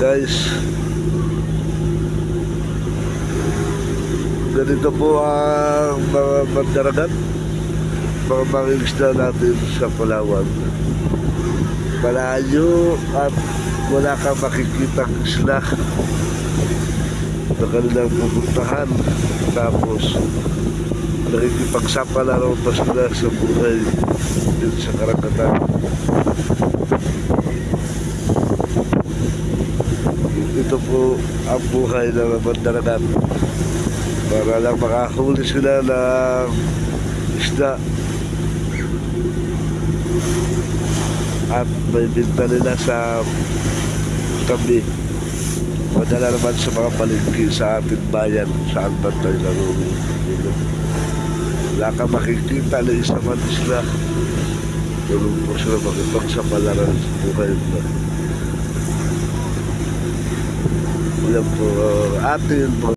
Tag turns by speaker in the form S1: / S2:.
S1: Guys, ganito po ang mga mandaragat, mga mangingisda natin sa Palawan. Malayo at wala kang makikitang isla na kanilang pupuntahan. Tapos nakikipagsapalaran pa sila sa buhay dito sa karagatan. Ito po ang buhay ng mandaragat, para lang makahuli sila ng isda at may binta nila sa tabi. Madala naman sa mga palengke sa ating bayan, saan ba tayo narunong. Wala ka makikita na isa man isla. Tulong po sila makipagsapalaran sa buhay nila. Yan po atin